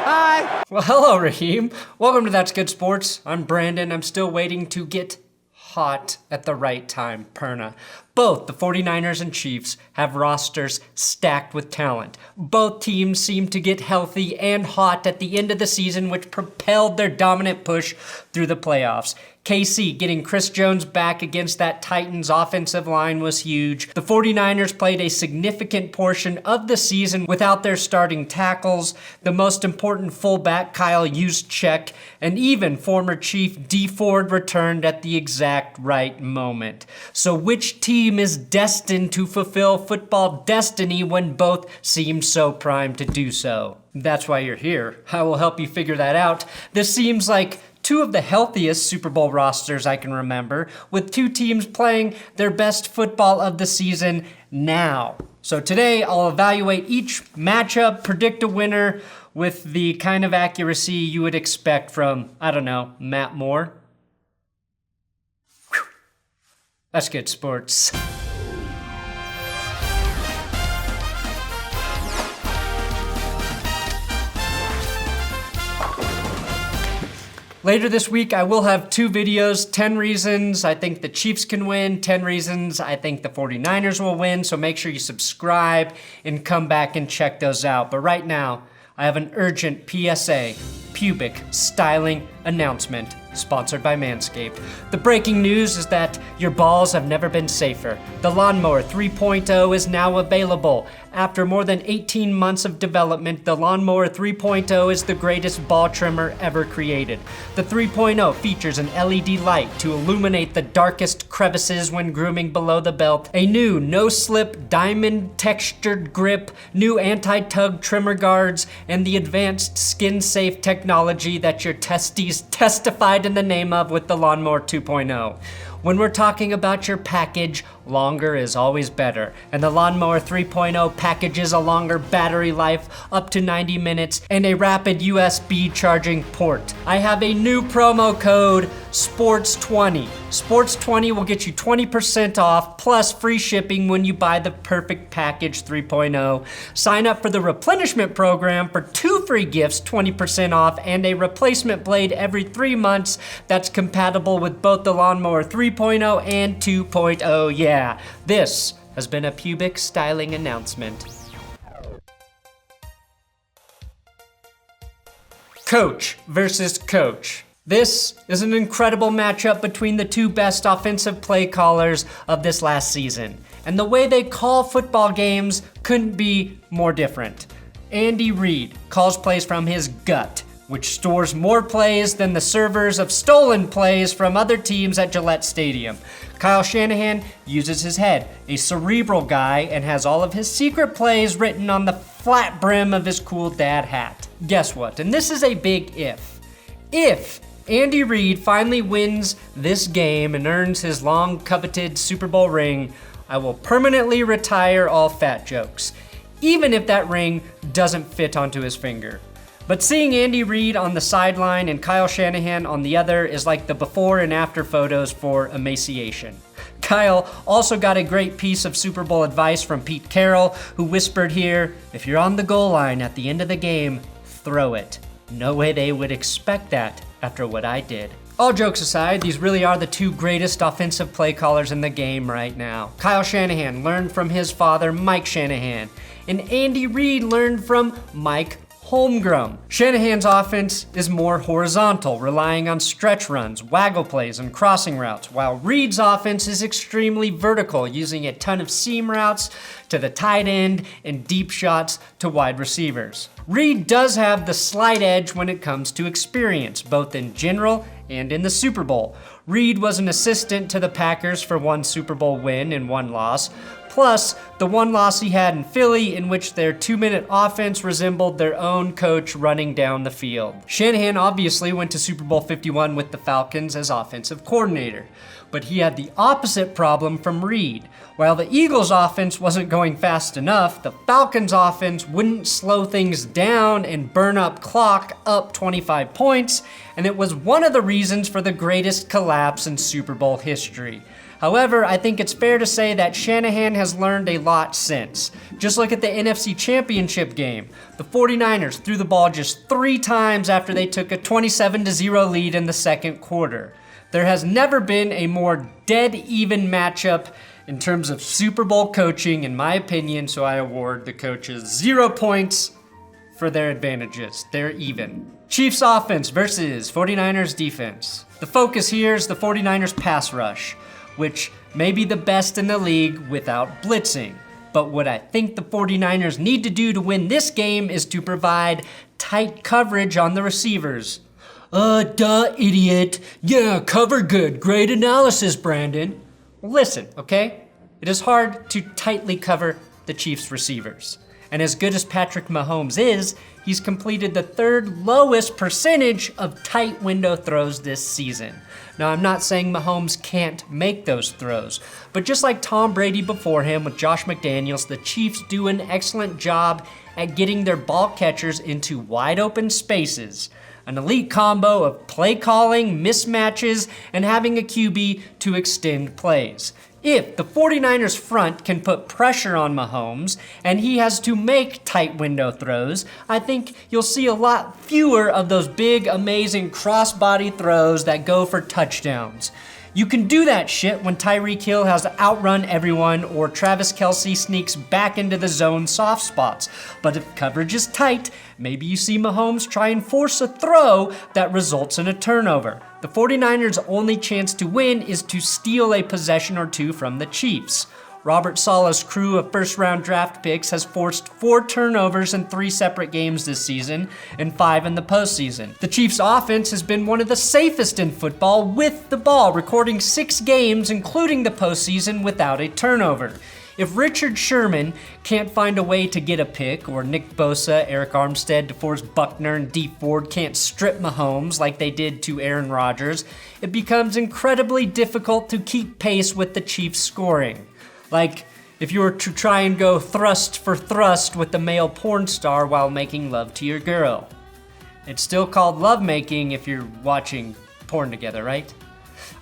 Hi. Well, hello, Raheem. Welcome to That's Good Sports. I'm Brandon. I'm still waiting to get hot at the right time, Perna. Both the 49ers and Chiefs have rosters stacked with talent. Both teams seem to get healthy and hot at the end of the season, which propelled their dominant push through the playoffs. KC getting Chris Jones back against that Titans offensive line was huge. The 49ers played a significant portion of the season without their starting tackles, the most important fullback Kyle Juszczyk, and even former Chief D. Ford returned at the exact right moment. So which team is destined to fulfill football destiny when both seem so primed to do so? That's why you're here. I will help you figure that out. This seems like two of the healthiest Super Bowl rosters I can remember, with two teams playing their best football of the season now. So today I'll evaluate each matchup, predict a winner with the kind of accuracy you would expect from, I don't know, Matt Moore. Whew. That's good sports. Later this week, I will have two videos, 10 reasons I think the Chiefs can win, 10 reasons I think the 49ers will win, so make sure you subscribe and come back and check those out. But right now, I have an urgent PSA, pubic styling announcement, sponsored by Manscaped. The breaking news is that your balls have never been safer. The Lawnmower 3.0 is now available. After more than 18 months of development, the Lawnmower 3.0 is the greatest ball trimmer ever created. The 3.0 features an LED light to illuminate the darkest crevices when grooming below the belt, a new no-slip diamond textured grip, new anti-tug trimmer guards, and the advanced skin-safe technology that your testes testified in the name of with the Lawnmower 2.0. When we're talking about your package, longer is always better. And the Lawnmower 3.0 packages a longer battery life, up to 90 minutes, and a rapid USB charging port. I have a new promo code, SPORTS20. SPORTS20 will get you 20% off, plus free shipping when you buy the Perfect Package 3.0. Sign up for the replenishment program for 2 free gifts, 20% off, and a replacement blade every 3 months that's compatible with both the Lawnmower 3.0 and 2.0. Yeah, this has been a pubic styling announcement. Coach versus coach. This is an incredible matchup between the two best offensive play callers of this last season. And the way they call football games couldn't be more different. Andy Reid calls plays from his gut, which stores more plays than the servers of stolen plays from other teams at Gillette Stadium. Kyle Shanahan uses his head, a cerebral guy, and has all of his secret plays written on the flat brim of his cool dad hat. Guess what? And this is a big if. If Andy Reid finally wins this game and earns his long-coveted Super Bowl ring, I will permanently retire all fat jokes, even if that ring doesn't fit onto his finger. But seeing Andy Reid on the sideline and Kyle Shanahan on the other is like the before and after photos for emaciation. Kyle also got a great piece of Super Bowl advice from Pete Carroll, who whispered here, if you're on the goal line at the end of the game, throw it. No way they would expect that after what I did. All jokes aside, these really are the two greatest offensive play callers in the game right now. Kyle Shanahan learned from his father, Mike Shanahan, and Andy Reid learned from Mike Holmgren. Shanahan's offense is more horizontal, relying on stretch runs, waggle plays, and crossing routes, while Reid's offense is extremely vertical, using a ton of seam routes to the tight end and deep shots to wide receivers. Reid does have the slight edge when it comes to experience, both in general and in the Super Bowl. Reid was an assistant to the Packers for one Super Bowl win and one loss, plus the one loss he had in Philly in which their 2-minute offense resembled their own coach running down the field. Shanahan obviously went to Super Bowl 51 with the Falcons as offensive coordinator, but he had the opposite problem from Reid. While the Eagles' offense wasn't going fast enough, the Falcons' offense wouldn't slow things down and burn up clock up 25 points, and it was one of the reasons for the greatest collapse in Super Bowl history. However, I think it's fair to say that Shanahan has learned a lot since. Just look at the NFC Championship game. The 49ers threw the ball just 3 times after they took a 27-0 lead in the second quarter. There has never been a more dead-even matchup in terms of Super Bowl coaching, in my opinion, so I award the coaches 0 points for their advantages. They're even. Chiefs offense versus 49ers defense. The focus here is the 49ers pass rush, which may be the best in the league without blitzing. But what I think the 49ers need to do to win this game is to provide tight coverage on the receivers. Duh, idiot. Yeah, cover good. Great analysis, Brandon. Listen, okay? It is hard to tightly cover the Chiefs' receivers. And as good as Patrick Mahomes is, he's completed the 3rd lowest percentage of tight window throws this season. Now, I'm not saying Mahomes can't make those throws, but just like Tom Brady before him with Josh McDaniels, the Chiefs do an excellent job at getting their ball catchers into wide open spaces. An elite combo of play calling, mismatches, and having a QB to extend plays. If the 49ers front can put pressure on Mahomes and he has to make tight window throws, I think you'll see a lot fewer of those big, amazing crossbody throws that go for touchdowns. You can do that shit when Tyreek Hill has to outrun everyone or Travis Kelce sneaks back into the zone soft spots. But if coverage is tight, maybe you see Mahomes try and force a throw that results in a turnover. The 49ers' only chance to win is to steal a possession or two from the Chiefs. Robert Saleh's crew of first-round draft picks has forced 4 turnovers in 3 separate games this season and 5 in the postseason. The Chiefs' offense has been one of the safest in football with the ball, recording 6 games, including the postseason, without a turnover. If Richard Sherman can't find a way to get a pick, or Nick Bosa, Eric Armstead, DeForest Buckner, and Dee Ford can't strip Mahomes like they did to Aaron Rodgers, it becomes incredibly difficult to keep pace with the Chiefs' scoring. Like if you were to try and go thrust for thrust with the male porn star while making love to your girl. It's still called lovemaking if you're watching porn together, right?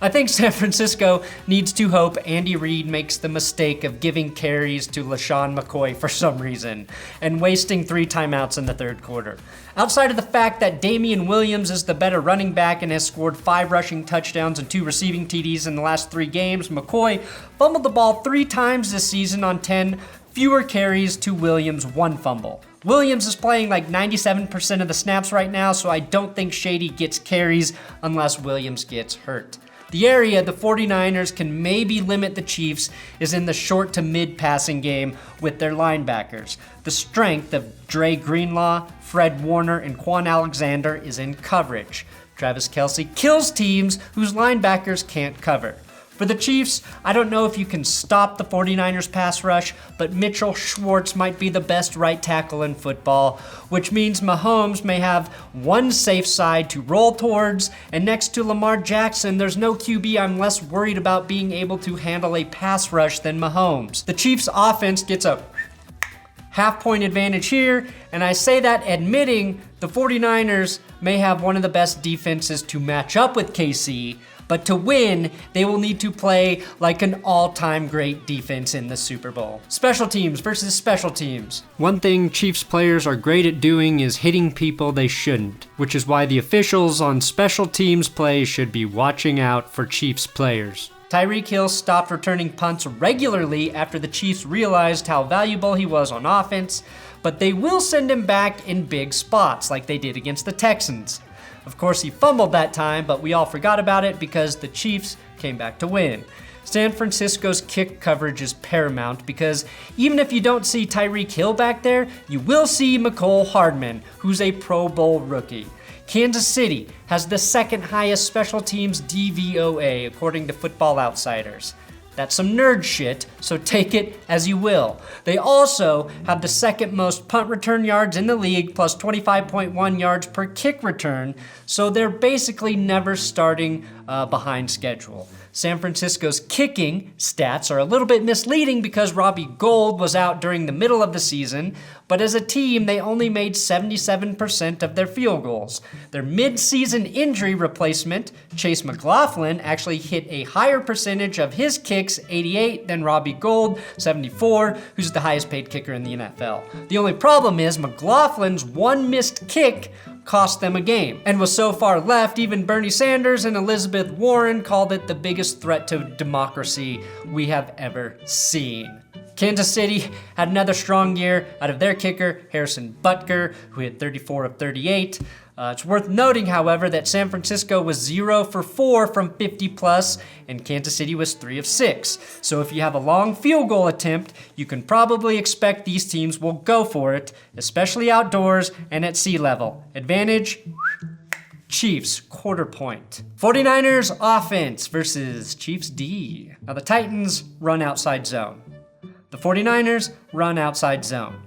I think San Francisco needs to hope Andy Reid makes the mistake of giving carries to LaShawn McCoy for some reason and wasting 3 timeouts in the 3rd quarter. Outside of the fact that Damian Williams is the better running back and has scored 5 rushing touchdowns and 2 receiving TDs in the last 3 games, McCoy fumbled the ball 3 times this season on 10 fewer carries to Williams' 1 fumble. Williams is playing like 97% of the snaps right now, so I don't think Shady gets carries unless Williams gets hurt. The area the 49ers can maybe limit the Chiefs is in the short to mid passing game with their linebackers. The strength of Dre Greenlaw, Fred Warner, and Quan Alexander is in coverage. Travis Kelce kills teams whose linebackers can't cover. For the Chiefs, I don't know if you can stop the 49ers pass rush, but Mitchell Schwartz might be the best right tackle in football, which means Mahomes may have one safe side to roll towards, and next to Lamar Jackson, there's no QB I'm less worried about being able to handle a pass rush than Mahomes. The Chiefs offense gets a half-point advantage here, and I say that admitting the 49ers may have one of the best defenses to match up with KC, but to win, they will need to play like an all-time great defense in the Super Bowl. Special teams versus special teams. One thing Chiefs players are great at doing is hitting people they shouldn't, which is why the officials on special teams play should be watching out for Chiefs players. Tyreek Hill stopped returning punts regularly after the Chiefs realized how valuable he was on offense, but they will send him back in big spots like they did against the Texans. Of course, he fumbled that time, but we all forgot about it because the Chiefs came back to win. San Francisco's kick coverage is paramount because even if you don't see Tyreek Hill back there, you will see Mecole Hardman, who's a Pro Bowl rookie. Kansas City has the 2nd highest special teams DVOA, according to Football Outsiders. That's some nerd shit, so take it as you will. They also have the 2nd most punt return yards in the league, plus 25.1 yards per kick return, so they're basically never starting behind schedule. San Francisco's kicking stats are a little bit misleading because Robbie Gould was out during the middle of the season, but as a team, they only made 77% of their field goals. Their mid-season injury replacement, Chase McLaughlin, actually hit a higher percentage of his kicks, 88, than Robbie Gould, 74, who's the highest paid kicker in the NFL. The only problem is McLaughlin's one missed kick cost them a game. And with so far left, even Bernie Sanders and Elizabeth Warren called it the biggest threat to democracy we have ever seen. Kansas City had another strong year out of their kicker, Harrison Butker, who hit 34 of 38. It's worth noting, however, that San Francisco was 0 for 4 from 50 plus, and Kansas City was 3 of 6. So if you have a long field goal attempt, you can probably expect these teams will go for it, especially outdoors and at sea level. Advantage, Chiefs, quarter point. 49ers offense versus Chiefs D. Now the Titans run outside zone. The 49ers run outside zone.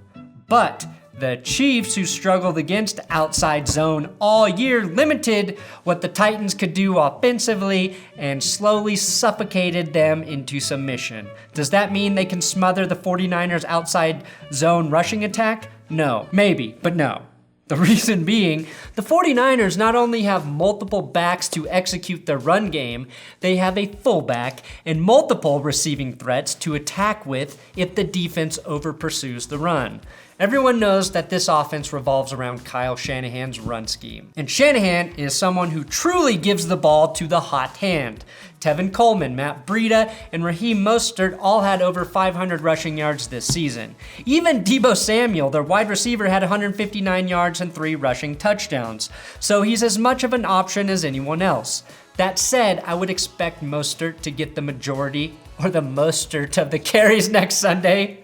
But the Chiefs, who struggled against outside zone all year, limited what the Titans could do offensively and slowly suffocated them into submission. Does that mean they can smother the 49ers outside zone rushing attack? No. Maybe, but no. The reason being, the 49ers not only have multiple backs to execute their run game, they have a fullback and multiple receiving threats to attack with if the defense over-pursues the run. Everyone knows that this offense revolves around Kyle Shanahan's run scheme. And Shanahan is someone who truly gives the ball to the hot hand. Tevin Coleman, Matt Breida, and Raheem Mostert all had over 500 rushing yards this season. Even Deebo Samuel, their wide receiver, had 159 yards and 3 rushing touchdowns. So he's as much of an option as anyone else. That said, I would expect Mostert to get the majority or the Mostert of the carries next Sunday.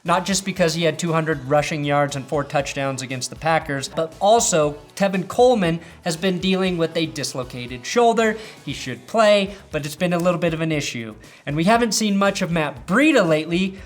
Not just because he had 200 rushing yards and 4 touchdowns against the Packers, but also Tevin Coleman has been dealing with a dislocated shoulder. He should play, but it's been a little bit of an issue. And we haven't seen much of Matt Breida lately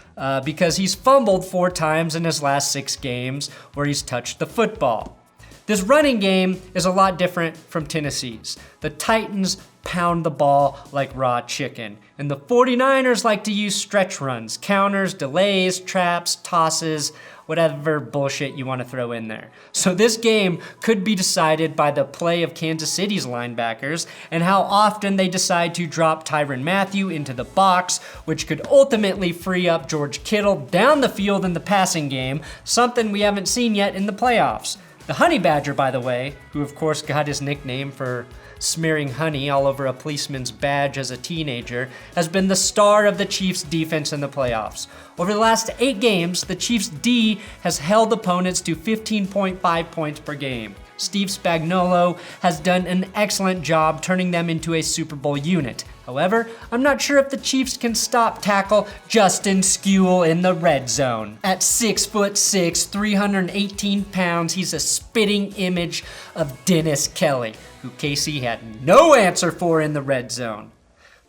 because he's fumbled 4 times in his last 6 games where he's touched the football. This running game is a lot different from Tennessee's. The Titans pound the ball like raw chicken, and the 49ers like to use stretch runs, counters, delays, traps, tosses, whatever bullshit you want to throw in there. So this game could be decided by the play of Kansas City's linebackers and how often they decide to drop Tyrann Mathieu into the box, which could ultimately free up George Kittle down the field in the passing game, something we haven't seen yet in the playoffs. The Honey Badger, by the way, who of course got his nickname for smearing honey all over a policeman's badge as a teenager, has been the star of the Chiefs' defense in the playoffs. Over the last 8 games, the Chiefs' D has held opponents to 15.5 points per game. Steve Spagnuolo has done an excellent job turning them into a Super Bowl unit. However, I'm not sure if the Chiefs can stop tackle Justin Skule in the red zone. At 6'6", 318 pounds, he's a spitting image of Dennis Kelly, who KC had no answer for in the red zone.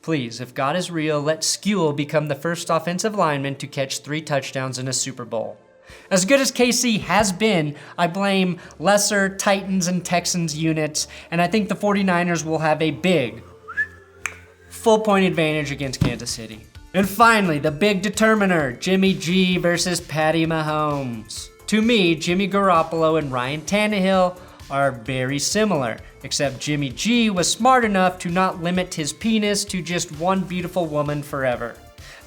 Please, if God is real, let Skule become the first offensive lineman to catch 3 touchdowns in a Super Bowl. As good as KC has been, I blame lesser Titans and Texans units, and I think the 49ers will have a big, full-point advantage against Kansas City. And finally, the big determiner, Jimmy G versus Patty Mahomes. To me, Jimmy Garoppolo and Ryan Tannehill are very similar, except Jimmy G was smart enough to not limit his penis to just one beautiful woman forever.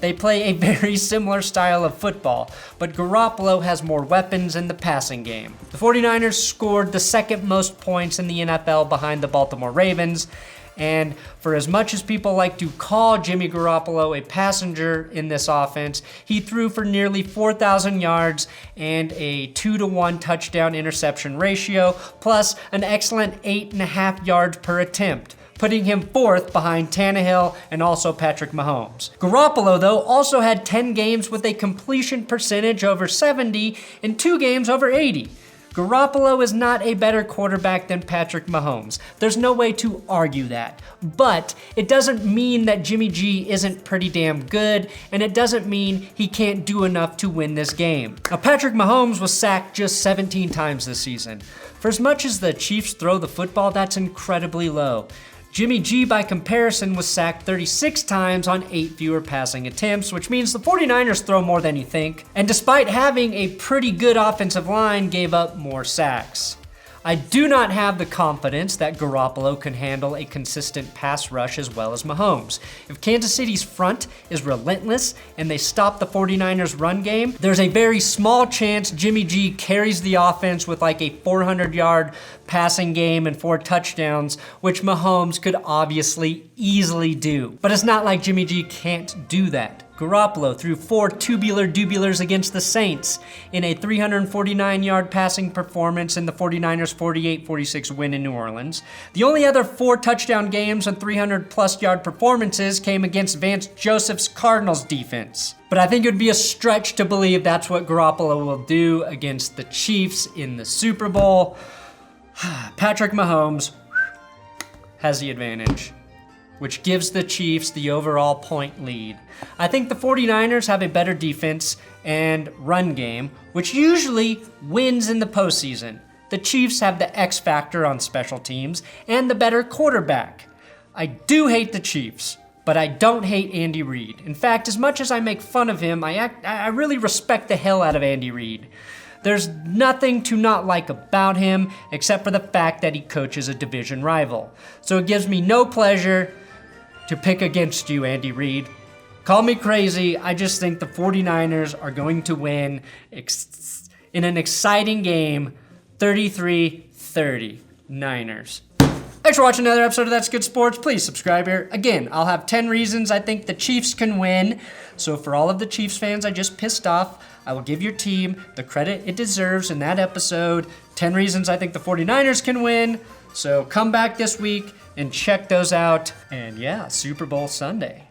They play a very similar style of football, but Garoppolo has more weapons in the passing game. The 49ers scored the 2nd most points in the NFL behind the Baltimore Ravens, and for as much as people like to call Jimmy Garoppolo a passenger in this offense, he threw for nearly 4,000 yards and a 2-to-1 touchdown interception ratio, plus an excellent 8.5 yards per attempt, putting him 4th behind Tannehill and also Patrick Mahomes. Garoppolo, though, also had 10 games with a completion percentage over 70 and 2 games over 80. Garoppolo is not a better quarterback than Patrick Mahomes. There's no way to argue that. But it doesn't mean that Jimmy G isn't pretty damn good, and it doesn't mean he can't do enough to win this game. Now, Patrick Mahomes was sacked just 17 times this season. For as much as the Chiefs throw the football, that's incredibly low. Jimmy G, by comparison, was sacked 36 times on 8 fewer passing attempts, which means the 49ers throw more than you think, and despite having a pretty good offensive line, gave up more sacks. I do not have the confidence that Garoppolo can handle a consistent pass rush as well as Mahomes. If Kansas City's front is relentless and they stop the 49ers run game, there's a very small chance Jimmy G carries the offense with like a 400-yard passing game and 4 touchdowns, which Mahomes could obviously easily do. But it's not like Jimmy G can't do that. Garoppolo threw 4 tubular dubulars against the Saints in a 349-yard passing performance in the 49ers' 48-46 win in New Orleans. The only other 4 touchdown games and 300-plus yard performances came against Vance Joseph's Cardinals defense. But I think it would be a stretch to believe that's what Garoppolo will do against the Chiefs in the Super Bowl. Patrick Mahomes has the advantage, which gives the Chiefs the overall point lead. I think the 49ers have a better defense and run game, which usually wins in the postseason. The Chiefs have the X factor on special teams and the better quarterback. I do hate the Chiefs, but I don't hate Andy Reid. In fact, as much as I make fun of him, I really respect the hell out of Andy Reid. There's nothing to not like about him except for the fact that he coaches a division rival. So it gives me no pleasure to pick against you, Andy Reid. Call me crazy, I just think the 49ers are going to win in an exciting game, 33-30, Niners. Thanks for watching another episode of That's Good Sports. Please subscribe here. Again, I'll have 10 reasons I think the Chiefs can win. So for all of the Chiefs fans I just pissed off, I will give your team the credit it deserves in that episode. 10 reasons I think the 49ers can win. So come back this week and check those out. And yeah, Super Bowl Sunday.